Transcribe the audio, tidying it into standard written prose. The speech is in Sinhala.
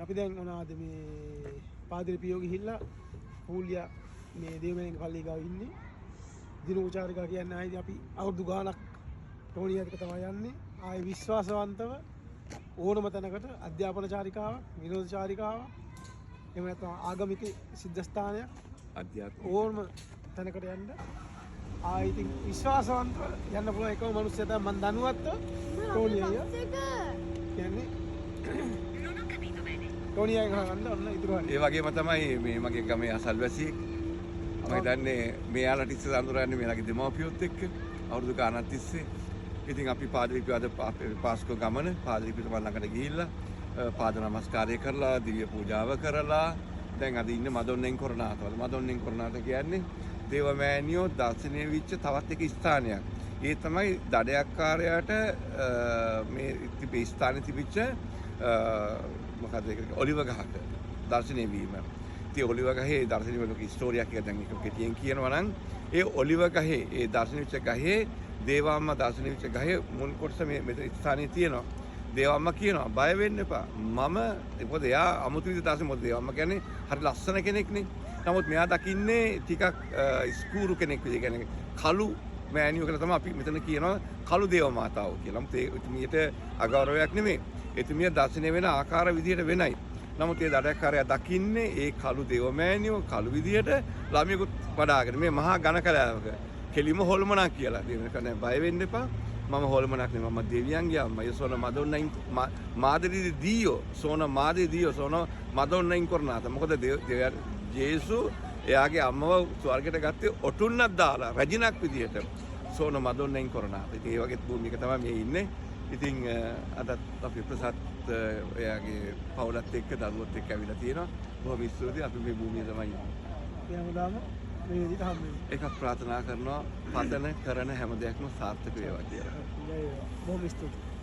අපි දැන් මොනවාද මේ පාදිරි පියෝ ගිහිල්ලා පූලියා මේ දේවමෙන් පල්ලිය ගාව ඉන්නේ. දිනෝචාරිකා කියන්නේ ආයේ අපි අවුරුදු ගාණක් ටෝනියත් එක්ක තමයි යන්නේ. ආයේ විශ්වාසවන්තව ඕනම තැනකට අධ්‍යාපන චාරිකාවක්, විනෝද චාරිකාවක්, එහෙම නැත්නම් ආගමික සිද්ධාස්ථානයක් අධ්‍යාත්ම ඕනම තැනකට යන්න ආයේ ඉතින් විශ්වාසවන්තව යන්න පුළුවන් එකම මිනිස්සයා තමයි මම දනුවත්ව ටෝනියයි කියන්නේ ටෝනියයි ගහන්න ඔන්න ඉතුරු හරිය. ඒ වගේම තමයි මේ මගේ ගමේ අසල්වැසියෙක් මම හිතන්නේ මෙයාලට ඉස්සර අඳුරන්නේ මෙයාලගේ දෙමව්පියොත් එක්ක අවුරුදු ගානක් තිස්සේ. ඉතින් අපි පාදිරි පියවද පාස්කෝ ගමන පාදිරි පියතුමා ළඟට ගිහිල්ලා පාද නමස්කාරය කරලා දිව්‍ය පූජාව කරලා දැන් අද ඉන්නේ මදොන්නෙන් කොරනාතවල. මදොන්නෙන් කොරනාත කියන්නේ දේවමෑණියෝ දර්ශනය වෙච්ච තවත් එක ස්ථානයක්. ඒ තමයි දඩයක්කාරයාට මේ තිබෙ ස්ථානේ තිබිච්ච මොකද ඒක ඔලිව ගහක දර්ශනය වීම. ඉතින් ඔලිව ගහේ දර්ශනය වල ස්ටෝරියක් එක දැන් ඒක කෙටියෙන් කියනවා නම් ඒ ඔලිව ගහේ ඒ දර්ශනය වෙච්ච ගහේ දේවාම්මා දර්ශනය වෙච්ච ගහේ මුල් කොටස මේ මෙතන ස්ථානයේ තියෙනවා. දේවාම්මා කියනවා බය වෙන්න එපා. මම මොකද එයා අමුතු විදිහට දර්ශනය මොකද දේවාම්මා කියන්නේ හරි ලස්සන කෙනෙක්නේ. නමුත් මෙයා දකින්නේ ටිකක් ස්කූරු කෙනෙක් විදිහ කියන්නේ කළු මෑණියෝ කියලා තමයි අපි මෙතන කියනවා කළු දේව මාතාව කියලා. නමුත් ඒ එතුමියට අගෞරවයක් නෙමෙයි. එතුමිය දර්ශනය වෙන ආකාර විදිහට වෙනයි. නමුත් ඒ දඩයක්කාරයා දකින්නේ ඒ කළු දේව මෑණියෝ කළු විදිහට ළමයෙකුත් වඩාගෙන මේ මහා ඝන කලාවක කෙලිම හොල්මනක් කියලා. දෙවෙනි බය වෙන්න එපා. මම හොල්මනක් නෙමෙයි මම දෙවියන්ගේ අම්මා. යසෝන මදොන්නයින් මාදරි දියෝ සෝන මාදේ දියෝ සෝන මදොන්නයින් කරනාත. මොකද ජේසු එයාගේ අම්මව ස්වර්ගයට ගත්තේ ඔටුන්නක් දාලා රජිනක් විදිහට සෝන මදොන්නයින් කරනාත. ඉතින් ඒ වගේ භූමියක තමයි මේ ඉන්නේ. ඉතින් අදත් අපි ප්‍රසත් එයාගේ පවුලත් එක්ක දරුවොත් එක්ක ඇවිල්ලා තියෙනවා. බොහොම ස්තුතියි. අපි මේ භූමිය තමයි ඉන්නේ. හැමදාම මේ විදිහට හම්බෙන්නේ. ඒක ප්‍රාර්ථනා කරනවා පදන කරන හැම දෙයක්ම සාර්ථක වේවා කියලා. බොහොම ස්තුතියි.